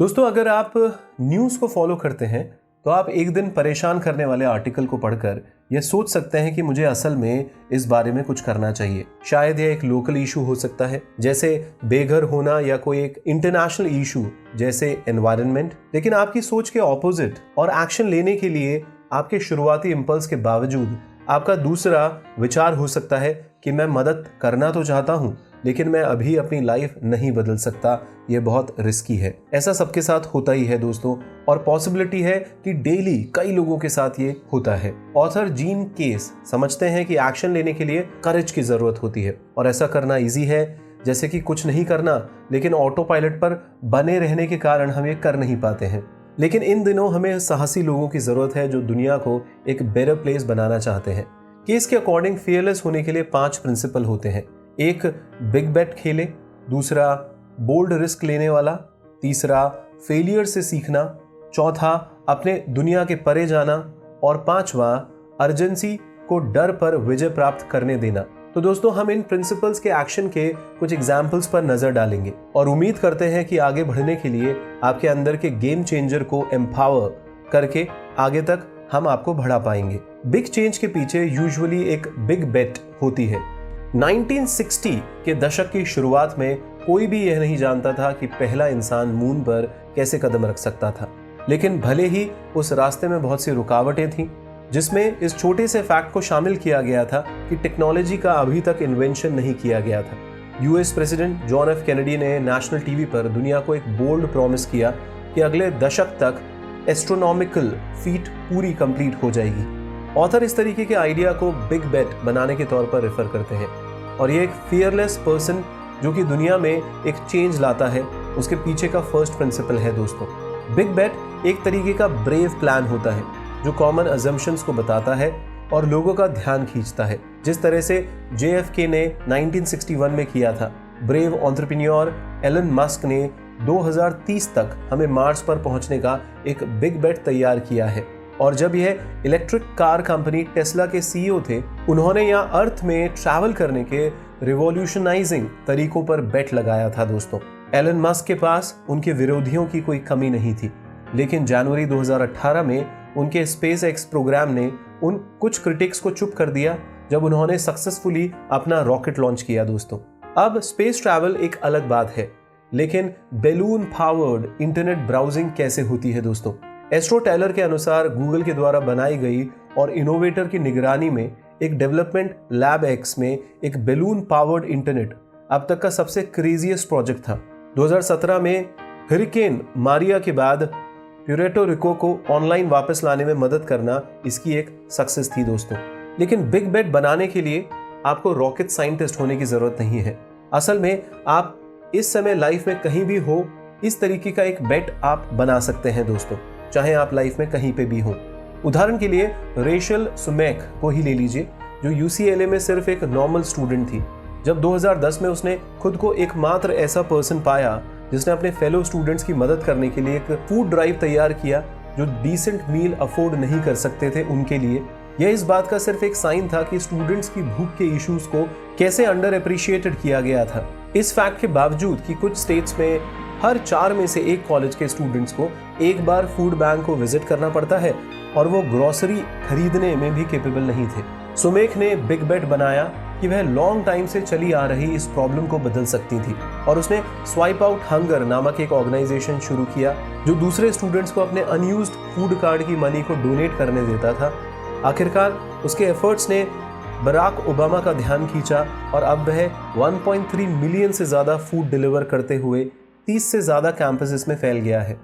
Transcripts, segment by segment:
दोस्तों, अगर आप न्यूज़ को फॉलो करते हैं तो आप एक दिन परेशान करने वाले आर्टिकल को पढ़कर यह सोच सकते हैं कि मुझे असल में इस बारे में कुछ करना चाहिए। शायद यह एक लोकल इशू हो सकता है, जैसे बेघर होना, या कोई एक इंटरनेशनल इशू जैसे एनवायरनमेंट। लेकिन आपकी सोच के ऑपोजिट और एक्शन लेने के लिए आपके शुरुआती इंपल्स के बावजूद आपका दूसरा विचार हो सकता है कि मैं मदद करना तो चाहता हूं, लेकिन मैं अभी अपनी लाइफ नहीं बदल सकता, ये बहुत रिस्की है। ऐसा सबके साथ होता ही है दोस्तों, और पॉसिबिलिटी है कि डेली कई लोगों के साथ ये होता है। ऑथर जीन केस समझते हैं कि एक्शन लेने के लिए करेज की जरूरत होती है, और ऐसा करना इजी है जैसे कि कुछ नहीं करना, लेकिन ऑटो पायलट पर बने रहने के कारण हम ये कर नहीं पाते हैं। लेकिन इन दिनों हमें साहसी लोगों की जरूरत है जो दुनिया को एक बेटर प्लेस बनाना चाहते हैं। केस के अकॉर्डिंग फेयरलेस होने के लिए 5 प्रिंसिपल होते हैं। एक, बिग बेट खेले। दूसरा, बोल्ड रिस्क लेने वाला। तीसरा, फेलियर से सीखना। चौथा, अपने दुनिया के परे जाना। और पांचवा, अर्जेंसी को डर पर विजय प्राप्त करने देना। तो दोस्तों, हम इन प्रिंसिपल्स के एक्शन के कुछ एग्जाम्पल्स पर नजर डालेंगे और उम्मीद करते हैं कि आगे बढ़ने के लिए आपके अंदर के गेम चेंजर को एम्पावर करके आगे तक हम आपको बढ़ा पाएंगे। बिग चेंज के पीछे यूजुअली एक बिग बेट होती है। 1960 के दशक की शुरुआत में कोई भी यह नहीं जानता था कि पहला इंसान मून पर कैसे कदम रख सकता था, लेकिन भले ही उस रास्ते में बहुत सी रुकावटें थीं, जिसमें इस छोटे से फैक्ट को शामिल किया गया था कि टेक्नोलॉजी का अभी तक इन्वेंशन नहीं किया गया था। US president John F Kennedy ने नेशनल टीवी पर दुनिया को एक बोल्ड प्रॉमिस किया कि अगले दशक तक एस्ट्रोनॉमिकल फीट पूरी कंप्लीट हो जाएगी। ऑथर इस तरीके के आइडिया को बिग बेट बनाने के तौर पर रेफर करते हैं, और ये एक फियरलेस पर्सन जो कि दुनिया में एक चेंज लाता है, उसके पीछे का फर्स्ट प्रिंसिपल है दोस्तों। बिग बेट एक तरीके का ब्रेव प्लान होता है जो कॉमन अजम्पशंस को बताता है और लोगों का ध्यान खींचता है, जिस तरह से JFK ने 1961 में किया था। ब्रेव एंटरप्रेन्योर एलन मस्क ने 2030 तक हमें मार्स पर पहुंचने का एक बिग बेट तैयार किया है, और जब यह इलेक्ट्रिक कार कंपनी टेस्ला के CEO थे, उन्होंने यहाँ अर्थ में ट्रैवल करने के रिवॉल्यूशनाइजिंग तरीकों पर बेट लगाया था दोस्तों। एलन मस्क के पास उनके विरोधियों की कोई कमी नहीं थी, लेकिन जनवरी 2018 में उनके SpaceX प्रोग्राम ने उन कुछ क्रिटिक्स को चुप कर दिया जब उन्होंने सक्सेसफुली अपना रॉकेट लॉन्च किया दोस्तों। अब स्पेस ट्रैवल एक अलग बात है, लेकिन बैलून पावर्ड इंटरनेट ब्राउजिंग कैसे होती है दोस्तों? एस्ट्रो टेलर के अनुसार गूगल के द्वारा बनाई गई और इनोवेटर की निगरानी में एक डेवलपमेंट लैब एक्स में एक बैलून पावर्ड इंटरनेट अब तक का सबसे क्रेजीएस्ट प्रोजेक्ट था। 2017 में हरिकेन मारिया के बाद प्यूरेटो रिको को ऑनलाइन वापस लाने में मदद करना इसकी एक सक्सेस थी दोस्तों। लेकिन बिग बेट बनाने के लिए आपको रॉकेट साइंटिस्ट होने की जरूरत नहीं है। असल में आप इस समय लाइफ में कहीं भी हो, इस तरीके का एक बेट आप बना सकते हैं दोस्तों, चाहे आप लाइफ में कहीं पे भी हो। उदाहरण के लिए रेशल सुमैक को ही ले लीजिए, जो UCLA में सिर्फ एक नॉर्मल स्टूडेंट थी। जब 2010 में उसने खुद को एकमात्र ऐसा पर्सन पाया जिसने अपने फेलो स्टूडेंट्स की मदद करने के लिए एक फूड ड्राइव तैयार किया जो डिसेंट मील अफोर्ड नहीं कर सकते थे उनके लिए। यह इस बात का सिर्फ एक साइन था कि स्टूडेंट्स की भूख के इश्यूज को कैसे अंडर अप्रिशिएटेड किया गया था। इस फैक्ट के बावजूद कि कुछ स्टेट्स में हर 4 में से 1 कॉलेज के स्टूडेंट्स को एक बार फूड बैंक को विजिट करना पड़ता है, और वो ग्रोसरी खरीदने में भी कैपेबल नहीं थे। सुमेक ने बिग बेट बनाया कि वह लॉन्ग टाइम से चली आ रही इस प्रॉब्लम को बदल सकती थी, और उसने स्वाइप आउट हंगर नामक एक ऑर्गेनाइजेशन शुरू किया जो दूसरे स्टूडेंट्स को अपने अनयूज्ड फूड कार्ड की मनी को डोनेट करने देता था। आखिरकार उसके एफर्ट्स ने बराक ओबामा का ध्यान खींचा, और अब वह 1.3 मिलियन से ज्यादा फूड डिलीवर करते हुए 30 से ज्यादा कैंपसेस में फैल गया है।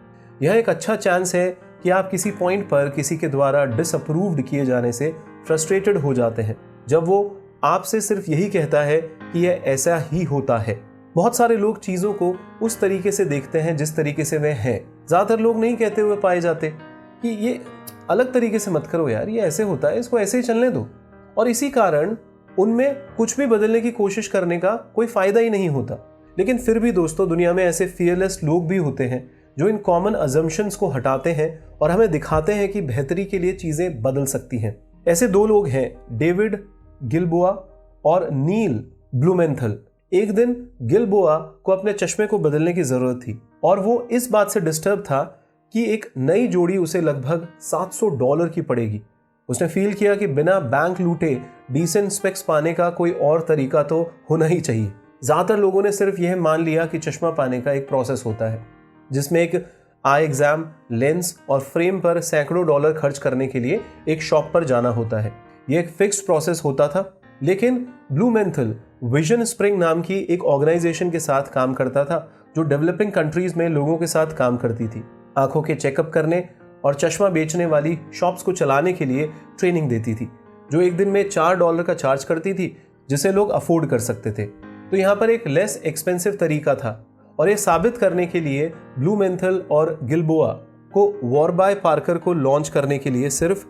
यह एक अच्छा चांस है कि आप किसी पॉइंट पर किसी के द्वारा डिसअप्रूव्ड किए जाने से फ्रस्ट्रेटेड हो जाते हैं, जब वो आपसे सिर्फ यही कहता है कि यह ऐसा ही होता है। बहुत सारे लोग चीजों को उस तरीके से देखते हैं जिस तरीके से वे हैं। ज्यादातर लोग नहीं कहते हुए पाए जाते कि ये अलग तरीके से मत करो यार, ये ऐसे होता है, इसको ऐसे ही चलने दो, और इसी कारण उनमें कुछ भी बदलने की कोशिश करने का कोई फायदा ही नहीं होता। लेकिन फिर भी दोस्तों, दुनिया में ऐसे फियरलेस लोग भी होते हैं जो इन कॉमन अजम्पशंस को हटाते हैं और हमें दिखाते हैं कि बेहतरी के लिए चीजें बदल सकती हैं। ऐसे 2 लोग हैं, डेविड गिलबोआ और नील ब्लूमेंथल। एक दिन गिलबोआ को अपने चश्मे को बदलने की जरूरत थी और वो इस बात से डिस्टर्ब था कि एक नई जोड़ी उसे लगभग $700 की पड़ेगी। उसने फील किया कि बिना बैंक लूटे डिसेंट स्पेक्स पाने का कोई और तरीका तो होना ही चाहिए। ज़्यादातर लोगों ने सिर्फ यह मान लिया कि चश्मा पाने का एक प्रोसेस होता है जिसमें एक आई एग्जाम, लेंस और फ्रेम पर सैकड़ों डॉलर खर्च करने के लिए एक शॉप पर जाना होता है। यह एक फिक्स्ड प्रोसेस होता था, लेकिन ब्लूमेंथल विजन स्प्रिंग नाम की एक ऑर्गेनाइजेशन के साथ काम करता था जो डेवलपिंग कंट्रीज में लोगों के साथ काम करती थी, आंखों के चेकअप करने और चश्मा बेचने वाली शॉप्स को चलाने के लिए ट्रेनिंग देती थी, जो एक दिन में $4 का चार्ज करती थी, जिसे लोग अफोर्ड कर सकते थे। तो यहाँ पर एक लेस एक्सपेंसिव तरीका था और ये साबित करने के लिए ब्लूमेंथल और गिल्बोआ को वॉरबाय पार्कर को लॉन्च करने के लिए सिर्फ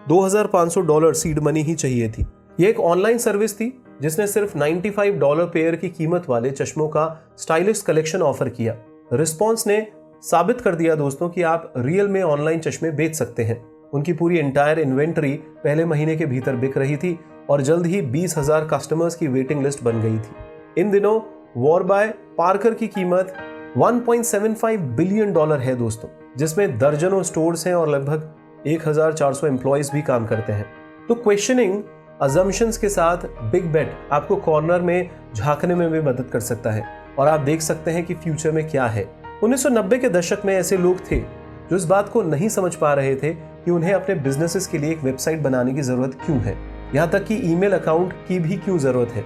$2,500 सीड मनी ही चाहिए थी। यह एक ऑनलाइन सर्विस थी जिसने सिर्फ $95 पेयर की कीमत वाले चश्मों का स्टाइलिश कलेक्शन ऑफर किया। रिस्पॉन्स ने साबित कर दिया दोस्तों कि आप रियल में ऑनलाइन चश्मे बेच सकते हैं। उनकी पूरी एंटायर इन्वेंटरी पहले महीने के भीतर बिक रही थी और जल्द ही 20,000 कस्टमर्स की वेटिंग लिस्ट बन गई थी। इन दिनों वॉरबाय पार्कर की कीमत $1.75 बिलियन है दोस्तों, जिसमें दर्जनों स्टोर्स हैं और लगभग 1,400 एम्प्लॉयज भी काम करते हैं। तो क्वेश्चनिंग अजम्पशंस के साथ बिग बेट आपको कॉर्नर में झांकने में भी मदद कर सकता है और आप देख सकते हैं कि फ्यूचर में क्या है। 1990 के दशक में ऐसे लोग थे जो इस बात को नहीं समझ पा रहे थे कि उन्हें अपने बिजनेसेस के लिए एक वेबसाइट बनाने की जरूरत क्यों है, यहाँ तक कि ईमेल अकाउंट की भी क्यों जरूरत है।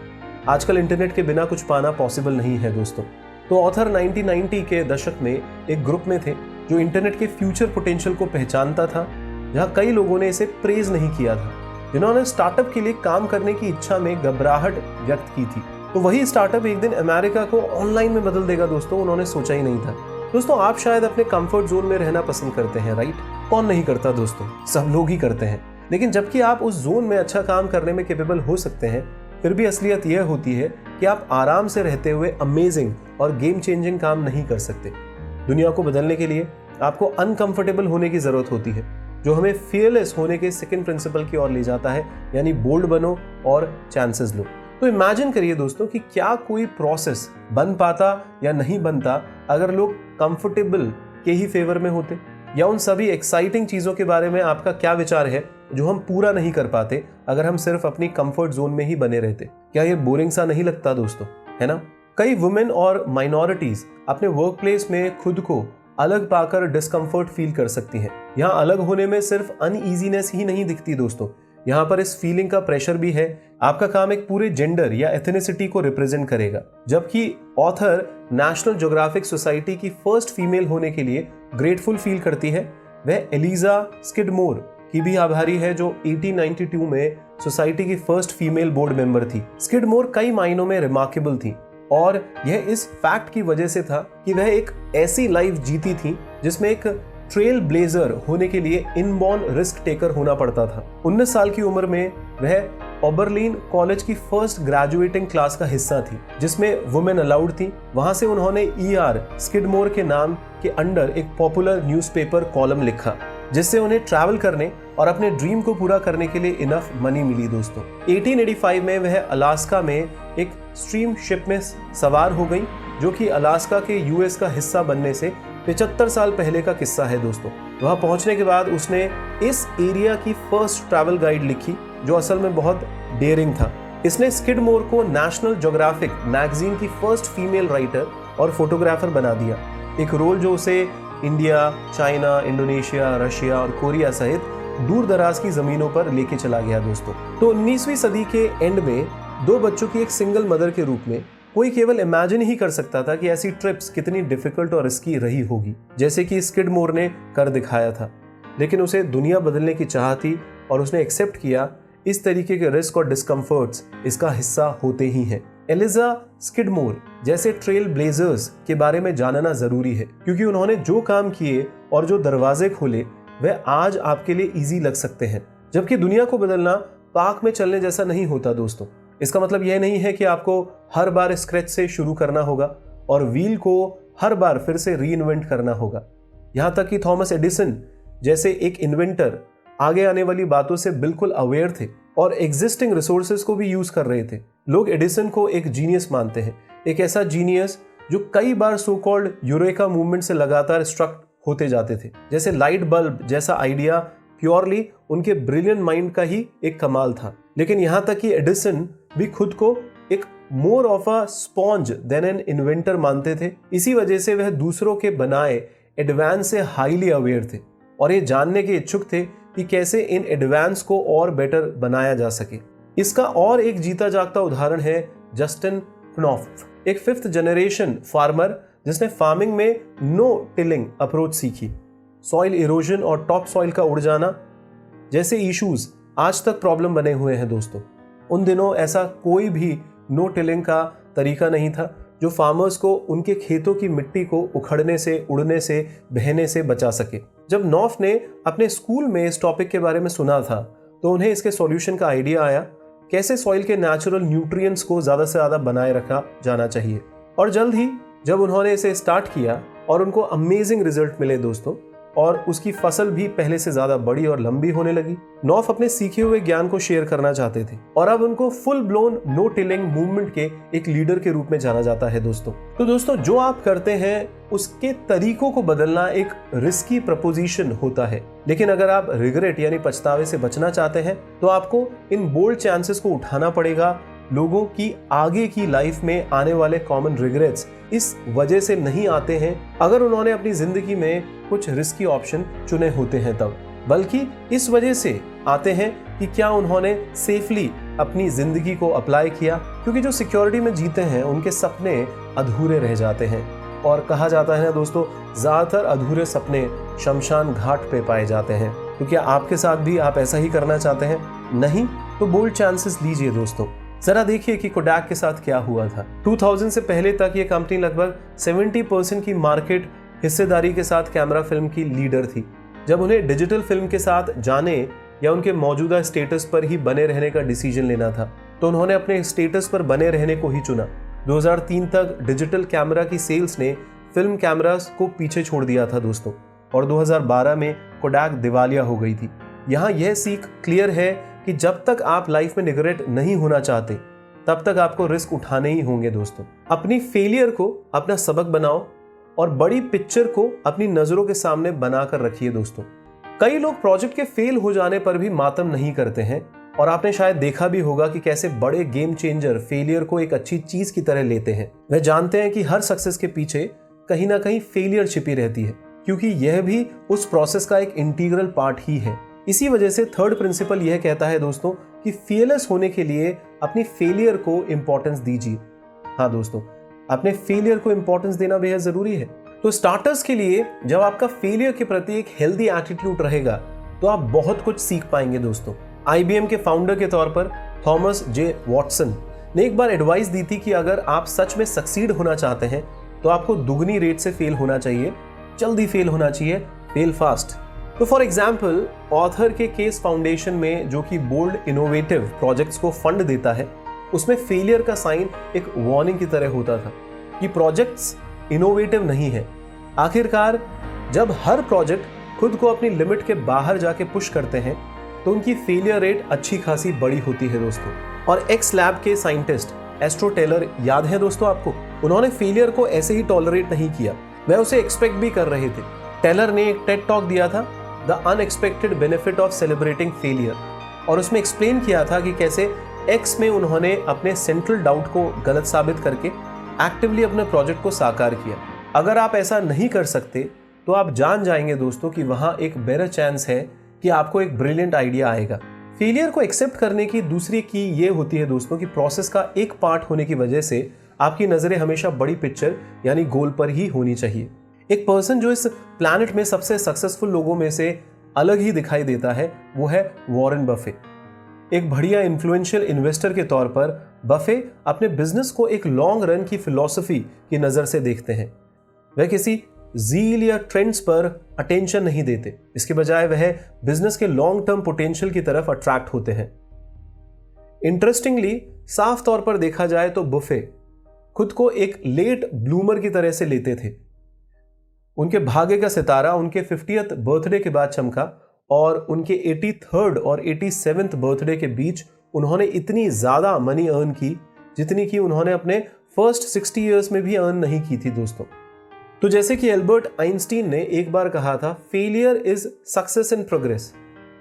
आजकल इंटरनेट के बिना कुछ पाना पॉसिबल नहीं है दोस्तों। तो ऑथर 1990 के दशक में एक ग्रुप में थे जो इंटरनेट के फ्यूचर पोटेंशियल को पहचानता था, जहां कई लोगों ने इसे प्रेज नहीं किया था, जिन्होंने स्टार्टअप के लिए काम करने की इच्छा में घबराहट व्यक्त की थी। तो वही स्टार्टअप एक दिन अमेरिका को ऑनलाइन में बदल देगा दोस्तों, उन्होंने सोचा ही नहीं था। दोस्तों, आप शायद अपने कंफर्ट जोन में रहना पसंद करते हैं, राइट? कौन नहीं करता दोस्तों, सब लोग ही करते हैं। लेकिन जबकि आप उस जोन में अच्छा काम करने में कैपेबल हो सकते हैं, फिर भी असलियत यह होती है कि आप आराम से रहते हुए अमेजिंग और गेम चेंजिंग काम नहीं कर सकते। दुनिया को बदलने के लिए आपको अनकंफर्टेबल होने की जरूरत होती है, जो हमें फियरलेस होने के सेकंड प्रिंसिपल की ओर ले जाता है, यानी बोल्ड बनो और चांसेस लो। तो इमेजिन करिए दोस्तों कि क्या कोई प्रोसेस बन पाता या नहीं बनता अगर लोग कंफर्टेबल के ही फेवर में होते, या उन सभी एक्साइटिंग चीजों के बारे में आपका क्या विचार है जो हम पूरा नहीं कर पाते अगर हम सिर्फ अपनी कंफर्ट जोन में ही बने रहते? क्या ये बोरिंग सा नहीं लगता दोस्तों, है ना? कई वुमेन और माइनॉरिटीज अपने वर्क प्लेस में खुद को अलग पाकर डिस्कम्फर्ट फील कर सकती हैं। यहाँ अलग होने में सिर्फ अनईजीनेस ही नहीं दिखती दोस्तों, यहाँ पर इस फीलिंग का प्रेशर भी है। आपका काम एक पूरे जेंडर या एथनिसिटी को रिप्रेजेंट करेगा। जबकि ऑथर नेशनल ज्योग्राफिक सोसाइटी की फर्स्ट फीमेल होने के लिए ग्रेटफुल फील करती है, वह एलिजा स्किडमोर की भी आभारी है, जो 1892 में सोसाइटी की फर्स्ट फीमेल बोर्ड मेंबर थी। स्किडमोर कई मायनों में रिमार्केबल थी और यह इस फैक्ट की वजह से था कि वह एक ऐसी लाइफ जीती थी जिसमें एक ट्रेल ब्लेजर होने के लिए इनबॉर्न रिस्क टेकर होना पड़ता था। 19 साल की उम्र में वह ओबरलीन कॉलेज की फर्स्ट ग्रेजुएटिंग क्लास का हिस्सा थी, जिसमें वुमेन अलाउड थी। वहां से उन्होंने ER स्किडमोर के नाम के अंडर एक पॉपुलर न्यूज़पेपर कॉलम लिखा, जिससे उन्हें ट्रैवल करने और अपने ड्रीम को पूरा करने के लिए इनफ मनी मिली दोस्तों। 1885 में वह अलास्का में एक स्ट्रीम शिप में सवार हो गई, जो कि अलास्का के US का हिस्सा बनने से 75 साल पहले का किस्सा है दोस्तों। वहां पहुंचने के बाद उसने इस एरिया की फर्स्ट ट्रैवल गाइड लिखी, जो असल में बहुत डेयरिंग था। इसने स्किडमोर को नेशनल ज्योग्राफिक मैगजीन की फर्स्ट फीमेल राइटर और फोटोग्राफर बना दिया, एक रोल जो उसे इंडिया, चाइना, इंडोनेशिया, रशिया और कोरिया सहित दूर दराज की जमीनों पर लेके चला गया दोस्तों। तो 19वीं सदी के एंड में 2 बच्चों की एक सिंगल मदर के रूप में कोई केवल इमेजिन ही कर सकता था कि ऐसी ट्रिप्स कितनी डिफिकल्ट और रिस्की रही होगी, जैसे कि स्किडमोर ने कर दिखाया था। लेकिन उसे दुनिया बदलने की चाह थी और उसने एक्सेप्ट किया इस तरीके के रिस्क और डिस्कम्फर्ट्स इसका हिस्सा होते ही हैं। एलिजा स्किडमोर जैसे ट्रेल ब्लेजर्स के बारे में जानना जरूरी है, क्योंकि उन्होंने जो काम किए और जो दरवाजे खोले वह आज आपके लिए इजी लग सकते हैं। जबकि दुनिया को बदलना पार्क में चलने जैसा नहीं होता दोस्तों। इसका मतलब यह नहीं है कि आपको हर बार स्क्रैच से शुरू करना होगा और व्हील को हर बार फिर से रीइन्वेंट करना होगा। यहाँ तक कि थॉमस एडिसन जैसे एक इन्वेंटर आगे आने वाली बातों से बिल्कुल अवेयर थे और एग्जिस्टिंग रिसोर्सेज को भी यूज कर रहे थे। लोग एडिसन को एक जीनियस मानते हैं, एक ऐसा जीनियस जो कई बार सो कॉल्ड यूरेका मूवमेंट से लगातार स्ट्रक होते जाते थे। जैसे लाइट बल्ब जैसा आइडिया प्योरली उनके ब्रिलियंट माइंड का ही एक कमाल था, लेकिन यहां तक कि एडिसन भी खुद को एक more of a sponge than an inventor मानते थे। इसी वजह से वह दूसरों के बनाए एडवांस से हाईली अवेयर थे और ये जानने के इच्छुक थे कि कैसे इन एडवांस को और बेटर बनाया जा सके। इसका और एक जीता जागता उदाहरण है जस्टिन क्नॉफ, एक 5th जनरेशन फार्मर जिसने फार्मिंग में नो टिलिंग अप्रोच सीखी। सॉइल इरोजन और टॉप सॉइल का उड़ जाना जैसे इश्यूज आज तक प्रॉब्लम बने हुए हैं दोस्तों। उन दिनों ऐसा कोई भी नो टिलिंग का तरीका नहीं था जो फार्मर्स को उनके खेतों की मिट्टी को उखड़ने से, उड़ने से, बहने से बचा सके। जब नॉफ ने अपने स्कूल में इस टॉपिक के बारे में सुना था तो उन्हें इसके सॉल्यूशन का आइडिया आया, कैसे सॉइल के नेचुरल न्यूट्रिएंट्स को ज़्यादा से ज़्यादा बनाए रखा जाना चाहिए। और जल्द ही जब उन्होंने इसे स्टार्ट किया और उनको अमेजिंग रिजल्ट मिले दोस्तों, और उसकी फसल भी पहले से ज्यादा बड़ी और लंबी होने लगी। नॉफ अपने सीखे हुए ज्ञान को शेयर करना चाहते थे और अब उनको full blown no tilling movement के एक लीडर के रूप में जाना जाता है दोस्तों। तो दोस्तों, जो आप करते हैं उसके तरीकों को बदलना एक रिस्की प्रपोजिशन होता है, लेकिन अगर आप रिग्रेट यानी पछतावे से बचना चाहते हैं तो आपको इन बोल्ड चांसेस को उठाना पड़ेगा। लोगों की आगे की लाइफ में आने वाले कॉमन रिग्रेट्स इस वजह से नहीं आते हैं अगर उन्होंने अपनी जिंदगी में कुछ रिस्की ऑप्शन चुने होते हैं तब, बल्कि इस वजह से आते हैं कि क्या उन्होंने सेफली अपनी जिंदगी को अप्लाई किया। क्योंकि जो सिक्योरिटी में जीते हैं उनके सपने अधूरे रह जाते हैं, और कहा जाता है ना दोस्तों, ज्यादातर अधूरे सपने शमशान घाट पे पाए जाते हैं। तो क्या आपके साथ भी आप ऐसा ही करना चाहते हैं? नहीं तो बोल्ड चांसेस लीजिए दोस्तों। जरा देखिए कि कोडैक के साथ क्या हुआ था। 2000 से पहले तक ये कंपनी लगभग 70% की मार्केट हिस्सेदारी के साथ कैमरा फिल्म की लीडर थी। जब उन्हें डिजिटल फिल्म के साथ जाने या उनके मौजूदा स्टेटस पर ही बने रहने का डिसीजन लेना था तो उन्होंने अपने स्टेटस पर बने रहने को ही चुना। 2003 तक डिजिटल कैमरा की सेल्स ने फिल्म कैमरास को पीछे छोड़ दिया था दोस्तों, और 2012 में कोडैक दिवालिया हो गई थी। यहाँ यह सीख क्लियर है कि जब तक आप लाइफ में रिग्रेट नहीं होना चाहते तब तक आपको रिस्क उठाने ही होंगे दोस्तों। अपनी फेलियर को अपना सबक बनाओ और बड़ी पिक्चर को अपनी नजरों के सामने बनाकर रखिए दोस्तों। कई लोग प्रोजेक्ट के फेल हो जाने पर भी मातम नहीं करते हैं, और आपने शायद देखा भी होगा कि कैसे बड़े गेम चेंजर फेलियर को एक अच्छी चीज की तरह लेते हैं। वे जानते हैं कि हर सक्सेस के पीछे कहीं ना कहीं फेलियर छिपी रहती है, क्योंकि यह भी उस प्रोसेस का एक इंटीग्रल पार्ट ही है। इसी वजह से थर्ड प्रिंसिपल यह कहता है दोस्तों कि फियरलेस होने के लिए अपनी फेलियर को इंपॉर्टेंस दीजिए। हाँ दोस्तों, अपने फेलियर को इंपॉर्टेंस देना बेहद जरूरी है। तो स्टार्टर्स के लिए जब आपका फेलियर के प्रति एक हेल्दी एटीट्यूड रहेगा तो आप बहुत कुछ सीख पाएंगे दोस्तों। IBM के फाउंडर के तौर पर थॉमस जे वॉटसन ने एक बार एडवाइस दी थी कि अगर आप सच में सक्सीड होना चाहते हैं तो आपको दुगनी रेट से फेल होना चाहिए, जल्दी फेल होना चाहिए, फेल फास्ट। तो फॉर एग्जाम्पल, ऑथर के केस फाउंडेशन में जो कि बोल्ड इनोवेटिव प्रोजेक्ट्स को फंड देता है, उसमें फेलियर का साइन एक वार्निंग की तरह होता था कि प्रोजेक्ट्स इनोवेटिव नहीं है। आखिरकार जब हर प्रोजेक्ट खुद को अपनी लिमिट के बाहर जाके पुश करते हैं तो उनकी फेलियर रेट अच्छी खासी बड़ी होती है दोस्तों। और एक्स लैब के साइंटिस्ट एस्ट्रो टेलर याद है दोस्तों आपको? उन्होंने फेलियर को ऐसे ही टॉलरेट नहीं किया, वह उसे एक्सपेक्ट भी कर रहे थे। टेलर ने एक टेड टॉक दिया था, the unexpected benefit of celebrating failure, और उसमें एक्सप्लेन किया था कि कैसे एक्स में उन्होंने अपने सेंट्रल डाउट को गलत साबित करके एक्टिवली अपने प्रोजेक्ट को साकार किया। अगर आप ऐसा नहीं कर सकते तो आप जान जाएंगे दोस्तों कि वहां एक बेटर चांस है कि आपको एक ब्रिलियंट आइडिया आएगा। फेलियर को एक्सेप्ट करने की दूसरी की ये होती है दोस्तों कि प्रोसेस का एक पार्ट होने की वजह से आपकी नजरें हमेशा बड़ी पिक्चर यानी गोल पर ही होनी चाहिए। एक पर्सन जो इस प्लैनेट में सबसे सक्सेसफुल लोगों में से अलग ही दिखाई देता है वो है वॉरेन बफे। एक बढ़िया इन्फ्लुएंशियल इन्वेस्टर के तौर पर बफे अपने बिजनेस को एक लॉन्ग रन की फिलॉसफी की नजर से देखते हैं। वह किसी जील या ट्रेंड्स पर अटेंशन नहीं देते, इसके बजाय वह बिजनेस के लॉन्ग टर्म पोटेंशियल की तरफ अट्रैक्ट होते हैं। इंटरेस्टिंगली, साफ तौर पर देखा जाए तो बफे खुद को एक लेट ब्लूमर की तरह से लेते थे। उनके भाग्य का सितारा उनके 50th बर्थडे के बाद चमका, और उनके 83rd और 87th बर्थडे के बीच उन्होंने इतनी ज्यादा मनी अर्न की जितनी कि उन्होंने अपने फर्स्ट 60 ईयर्स में भी अर्न नहीं की थी दोस्तों। तो जैसे कि एल्बर्ट आइंस्टीन ने एक बार कहा था, failure is success in progress.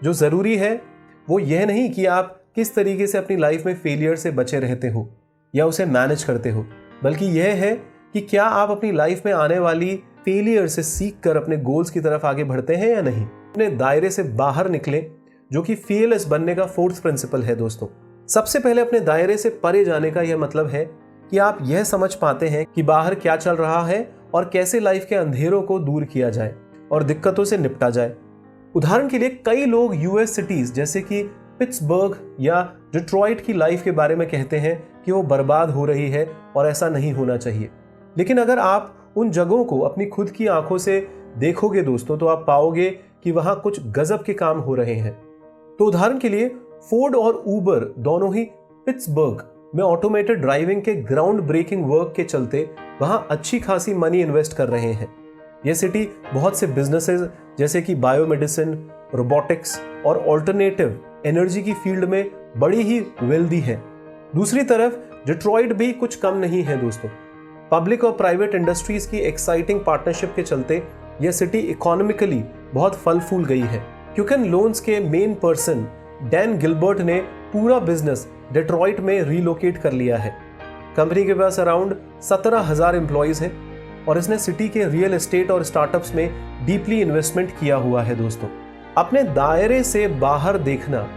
जो जरूरी है वो यह नहीं कि आप किस तरीके से अपनी लाइफ में फेलियर से बचे रहते हो या उसे मैनेज करते हो, बल्कि यह है कि क्या आप अपनी लाइफ में आने वाली फेलियर से सीख कर अपने गोल्स की तरफ आगे बढ़ते हैं या नहीं। अपने दायरे से बाहर निकले, जो कि फीयरलेस बनने का फोर्थ प्रिंसिपल है दोस्तों। सबसे पहले अपने दायरे से परे जाने का यह मतलब है कि आप यह समझ पाते हैं कि बाहर क्या चल रहा है और कैसे लाइफ के अंधेरों को दूर किया जाए और दिक्कतों से निपटा जाए। उदाहरण के लिए कई लोग यूएस सिटीज जैसे कि पिट्सबर्ग या डिट्रॉइट की लाइफ के बारे में कहते हैं कि वो बर्बाद हो रही है और ऐसा नहीं होना चाहिए। लेकिन अगर आप उन जगहों को अपनी खुद की आंखों से देखोगे दोस्तों, तो आप पाओगे कि वहां कुछ गजब के काम हो रहे हैं। तो उदाहरण के लिए फोर्ड और ऊबर दोनों ही पिट्सबर्ग में ऑटोमेटेड ड्राइविंग के ग्राउंड ब्रेकिंग वर्क के चलते वहां अच्छी खासी मनी इन्वेस्ट कर रहे हैं। यह सिटी बहुत से बिजनेसेस जैसे कि बायोमेडिसिन, रोबोटिक्स और ऑल्टरनेटिव एनर्जी की फील्ड में बड़ी ही वेल्दी है। दूसरी तरफ डिट्रॉइट भी कुछ कम नहीं है दोस्तों। पब्लिक और प्राइवेट इंडस्ट्रीज की एक्साइटिंग पार्टनरशिप के चलते यह सिटी इकोनॉमिकली बहुत फल फूल गई है। क्यूकन लोन्स के मेन पर्सन डैन गिलबर्ट ने पूरा बिजनेस डिट्रॉइट में रीलोकेट कर लिया है। कंपनी के पास अराउंड 17,000 एम्प्लॉइज हैं और इसने सिटी के रियल एस्टेट और स्टार्टअप्स में डीपली इन्वेस्टमेंट किया हुआ है दोस्तों। अपने दायरे से बाहर देखना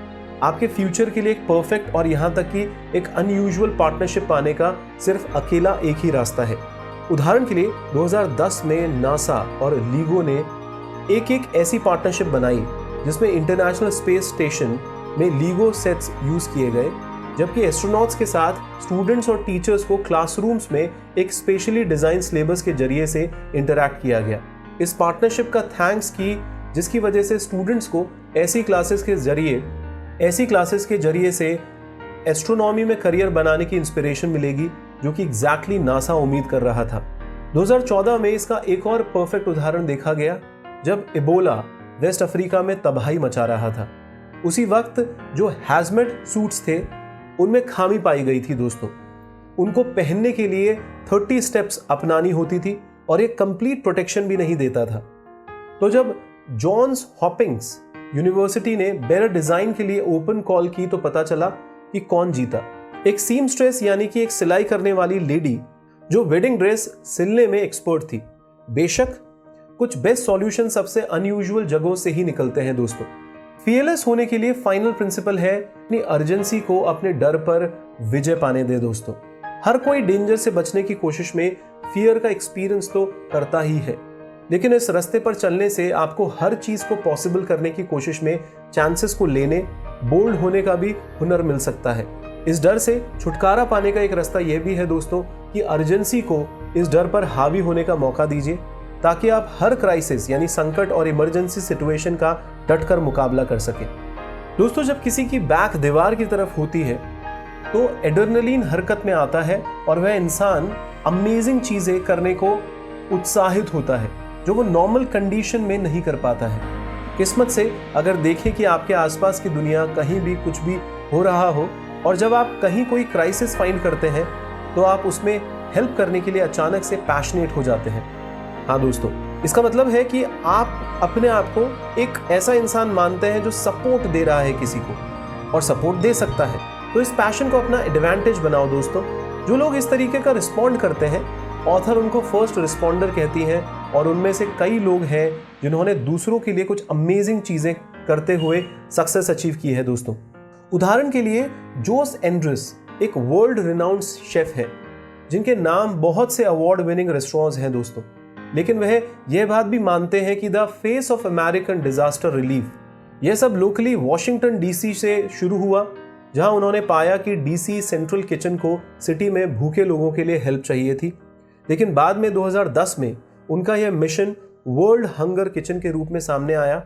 आपके फ्यूचर के लिए एक परफेक्ट और यहां तक कि एक अनयूजुअल पार्टनरशिप पाने का सिर्फ अकेला एक ही रास्ता है। उदाहरण के लिए 2010 में नासा और लीगो ने एक ऐसी पार्टनरशिप बनाई जिसमें इंटरनेशनल स्पेस स्टेशन में लीगो सेट्स यूज किए गए, जबकि एस्ट्रोनॉट्स के साथ स्टूडेंट्स और टीचर्स को क्लासरूम्स में एक स्पेशली डिजाइन सिलेबस के जरिए से इंटरैक्ट किया गया। इस पार्टनरशिप का थैंक्स की, जिसकी वजह से स्टूडेंट्स को ऐसी क्लासेस के जरिए से एस्ट्रोनॉमी में करियर बनाने की इंस्पिरेशन मिलेगी, जो कि एग्जैक्टली नासा उम्मीद कर रहा था। 2014 में इसका एक और परफेक्ट उदाहरण देखा गया जब इबोला वेस्ट अफ्रीका में तबाही मचा रहा था। उसी वक्त जो हैजमेट सूट्स थे उनमें खामी पाई गई थी दोस्तों। उनको पहनने के लिए 30 स्टेप्स अपनानी होती थी और एक कंप्लीट प्रोटेक्शन भी नहीं देता था। तो जब जॉन्स हॉपिंग्स यूनिवर्सिटी ने बेटर डिजाइन के लिए ओपन कॉल की तो पता चला कि कौन जीता। एक सीमस्ट्रेस यानी कि एक सिलाई करने वाली लेडी जो वेडिंग ड्रेस सिलने में एक्सपर्ट थी। बेशक कुछ बेस्ट सॉल्यूशन सबसे अनयूजुअल जगहों से ही निकलते हैं दोस्तों। फियरलेस होने के लिए फाइनल प्रिंसिपल है अपनी अर्जेंसी को अपने डर पर विजय पाने दे दोस्तों। हर कोई डेंजर से बचने की कोशिश में फियर का एक्सपीरियंस तो करता ही है, लेकिन इस रास्ते पर चलने से आपको हर चीज को पॉसिबल करने की कोशिश में चांसेस को लेने, बोल्ड होने का भी हुनर मिल सकता है। इस डर से छुटकारा पाने का एक रास्ता यह भी है दोस्तों कि अर्जेंसी को इस डर पर हावी होने का मौका दीजिए, ताकि आप हर क्राइसिस यानी संकट और इमरजेंसी सिचुएशन का डटकर मुकाबला कर सकें। दोस्तों, जब किसी की बैक दीवार की तरफ होती है तो एड्रेनलिन हरकत में आता है और वह इंसान अमेजिंग चीजें करने को उत्साहित होता है, जो वो नॉर्मल कंडीशन में नहीं कर पाता है। किस्मत से अगर देखें कि आपके आसपास की दुनिया कहीं भी कुछ भी हो रहा हो और जब आप कहीं कोई क्राइसिस फाइंड करते हैं तो आप उसमें हेल्प करने के लिए अचानक से पैशनेट हो जाते हैं। हाँ दोस्तों, इसका मतलब है कि आप अपने आप को एक ऐसा इंसान मानते हैं जो सपोर्ट दे रहा है किसी को और सपोर्ट दे सकता है। तो इस पैशन को अपना एडवांटेज बनाओ दोस्तों। जो लोग इस तरीके का रिस्पॉन्ड करते हैं, ऑथर उनको फर्स्ट रिस्पॉन्डर कहती हैं और उनमें से कई लोग हैं जिन्होंने दूसरों के लिए कुछ अमेजिंग चीजें करते हुए सक्सेस अचीव की है दोस्तों। उदाहरण के लिए जोस एंड्रिस एक वर्ल्ड रिनाउंड शेफ है जिनके नाम बहुत से अवार्ड विनिंग रेस्टोरेंट्स हैं दोस्तों, लेकिन वह यह बात भी मानते हैं कि the face of American disaster relief, यह सब लोकली वॉशिंगटन डीसी से शुरू हुआ, जहां उन्होंने पाया कि डीसी सेंट्रल किचन को सिटी में भूखे लोगों के लिए हेल्प चाहिए थी। लेकिन बाद में 2010 में उनका यह मिशन वर्ल्ड हंगर किचन के रूप में सामने आया,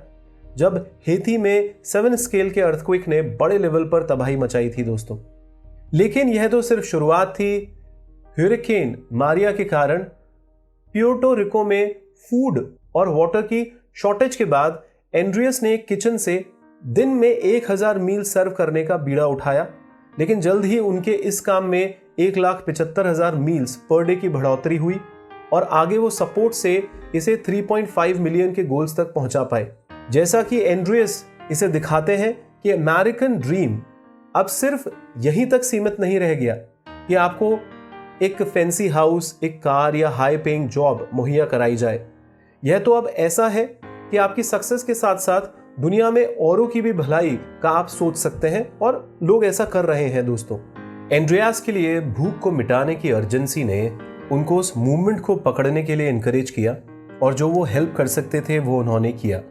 जब हेती में 7 स्केल के अर्थक्वेक ने बड़े लेवल पर तबाही मचाई थी दोस्तों। लेकिन यह तो सिर्फ शुरुआत थी। हरिकेन मारिया के कारण प्यूर्टो रिको में फूड और वाटर की शॉर्टेज के बाद एंड्रियस ने किचन से दिन में 1000 मील सर्व करने का बीड़ा उठाया, लेकिन जल्द ही उनके इस काम में 1,75,000 मील्स पर डे की बढ़ोतरी हुई और आगे वो सपोर्ट से इसे 3.5 मिलियन के गोल्स तक पहुंचा पाए। जैसा कि एंड्रियस इसे दिखाते हैं कि अमेरिकन ड्रीम अब सिर्फ यहीं तक सीमित नहीं रह गया कि आपको एक फैंसी हाउस, एक कार या हाई पेइंग जॉब मुहैया कराई जाए। यह तो अब ऐसा है कि आपकी सक्सेस के साथ साथ दुनिया में औरों की भी भलाई का आप सोच सकते हैं और लोग ऐसा कर रहे हैं दोस्तों। एंड्रियास के लिए भूख को मिटाने की अर्जेंसी ने उनको उस मूवमेंट को पकड़ने के लिए इनकरेज किया और जो वो हेल्प कर सकते थे वो उन्होंने किया।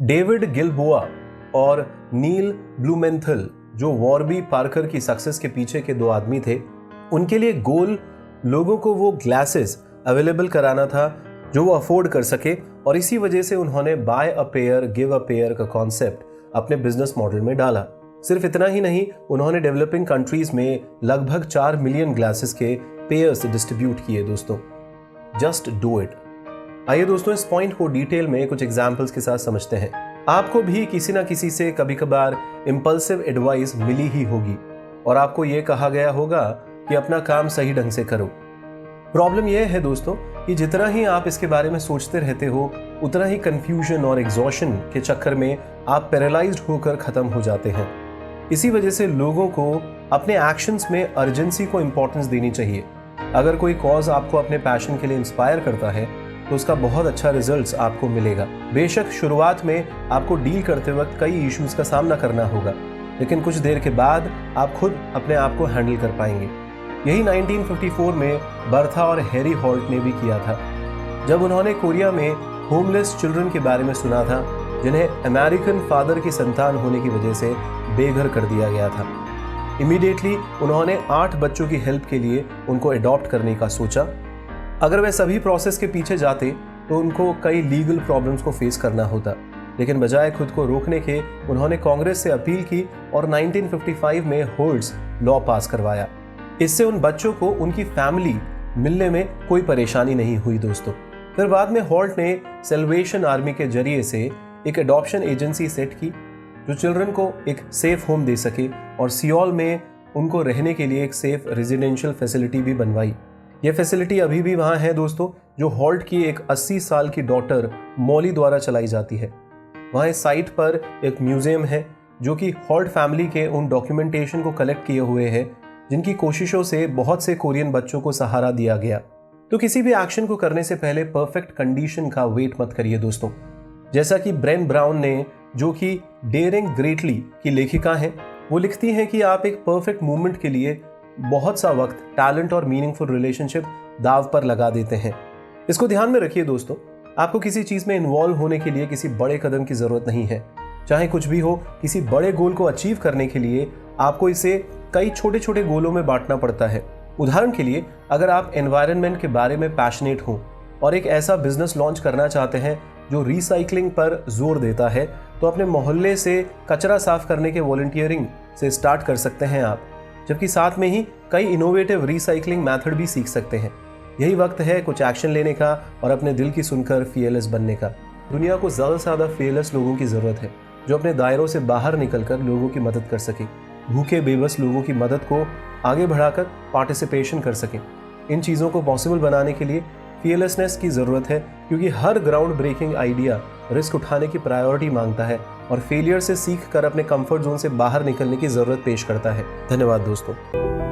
डेविड गिलबोआ और नील ब्लूमेंथल, जो वॉरबी पार्कर की सक्सेस के पीछे के दो आदमी थे, उनके लिए गोल लोगों को वो ग्लासेस अवेलेबल कराना था जो वो अफोर्ड कर सके और इसी वजह से उन्होंने buy a pair give a pair का कॉन्सेप्ट अपने बिजनेस मॉडल में डाला। सिर्फ इतना ही नहीं, उन्होंने डेवलपिंग कंट्रीज में लगभग 4 मिलियन ग्लासेस के पेयर्स डिस्ट्रीब्यूट किए दोस्तों। Just do it. आइए दोस्तों, इस पॉइंट को डिटेल में कुछ एग्जाम्पल्स के साथ समझते हैं। आपको भी किसी ना किसी से कभी कभार इम्पल्सिव एडवाइस मिली ही होगी और आपको ये कहा गया होगा कि अपना काम सही ढंग से करो। प्रॉब्लम यह है दोस्तों कि जितना ही आप इसके बारे में सोचते रहते हो, उतना ही कंफ्यूजन और एग्जॉशन के चक्कर में आप पैरालाइज्ड होकर खत्म हो जाते हैं। इसी वजह से लोगों को अपने एक्शंस में अर्जेंसी को इंपॉर्टेंस देनी चाहिए। अगर कोई कॉज आपको अपने पैशन के लिए इंस्पायर करता है तो उसका बहुत अच्छा रिजल्ट्स आपको मिलेगा। बेशक शुरुआत में आपको डील करते वक्त कई इश्यूज का सामना करना होगा, लेकिन कुछ देर के बाद आप खुद अपने आप को हैंडल कर पाएंगे। यही 1954 में बर्था और हैरी हॉल्ट ने भी किया था, जब उन्होंने कोरिया में होमलेस चिल्ड्रन के बारे में सुना था जिन्हें अमेरिकन फादर की संतान होने की वजह से बेघर कर दिया गया था। इमीडिएटली उन्होंने 8 बच्चों की हेल्प के लिए उनको अडॉप्ट करने का सोचा। अगर वे सभी प्रोसेस के पीछे जाते तो उनको कई लीगल प्रॉब्लम्स को फेस करना होता, लेकिन बजाय खुद को रोकने के उन्होंने कांग्रेस से अपील की और 1955 में होल्ट्स लॉ पास करवाया। इससे उन बच्चों को उनकी फैमिली मिलने में कोई परेशानी नहीं हुई दोस्तों। फिर बाद में हॉल्ट ने सेल्वेशन आर्मी के जरिए से एक अडॉप्शन एजेंसी सेट की जो चिल्ड्रन को एक सेफ होम दे सके और सियोल में उनको रहने के लिए एक सेफ रेजिडेंशियल फैसिलिटी भी बनवाई। यह फैसिलिटी अभी भी वहाँ है दोस्तों, जो हॉल्ट की एक 80 साल की डॉटर मॉली द्वारा चलाई जाती है। वहाँ इस साइट पर एक म्यूजियम है जो कि हॉल्ट फैमिली के उन डॉक्यूमेंटेशन को कलेक्ट किए हुए है जिनकी कोशिशों से बहुत से कोरियन बच्चों को सहारा दिया गया। तो किसी भी एक्शन को करने से पहले परफेक्ट कंडीशन का वेट मत करिए दोस्तों। जैसा कि ब्रेन ब्राउन ने, जो कि डेयरिंग ग्रेटली की लेखिका हैं, वो लिखती हैं कि आप एक परफेक्ट मूवमेंट के लिए बहुत सा वक्त, टैलेंट और मीनिंगफुल रिलेशनशिप दाव पर लगा देते हैं। इसको ध्यान में रखिए दोस्तों। आपको किसी चीज में इन्वॉल्व होने के लिए किसी बड़े कदम की जरूरत नहीं है। चाहे कुछ भी हो, किसी बड़े गोल को अचीव करने के लिए आपको इसे कई छोटे छोटे गोलों में बांटना पड़ता है। उदाहरण के लिए, अगर आप एनवायरनमेंट के बारे में पैशनेट हो और एक ऐसा बिजनेस लॉन्च करना चाहते हैं जो रिसाइकलिंग पर जोर देता है, तो अपने मोहल्ले से कचरा साफ करने के वॉलंटियरिंग से स्टार्ट कर सकते हैं आप, जबकि साथ में ही कई इनोवेटिव रिसाइकलिंग मेथड भी सीख सकते हैं। यही वक्त है कुछ एक्शन लेने का और अपने दिल की सुनकर फियरलेस बनने का। दुनिया को ज़्यादा से ज़्यादा फियरलेस लोगों की ज़रूरत है जो अपने दायरों से बाहर निकलकर लोगों की मदद कर सके, भूखे बेबस लोगों की मदद को आगे बढ़ाकर पार्टिसिपेशन कर सकें। इन चीज़ों को पॉसिबल बनाने के लिए फियरलेसनेस की ज़रूरत है, क्योंकि हर ग्राउंड ब्रेकिंग आइडिया रिस्क उठाने की प्रायोरिटी मांगता है और फेलियर से सीख कर अपने कंफर्ट जोन से बाहर निकलने की ज़रूरत पेश करता है। धन्यवाद दोस्तों।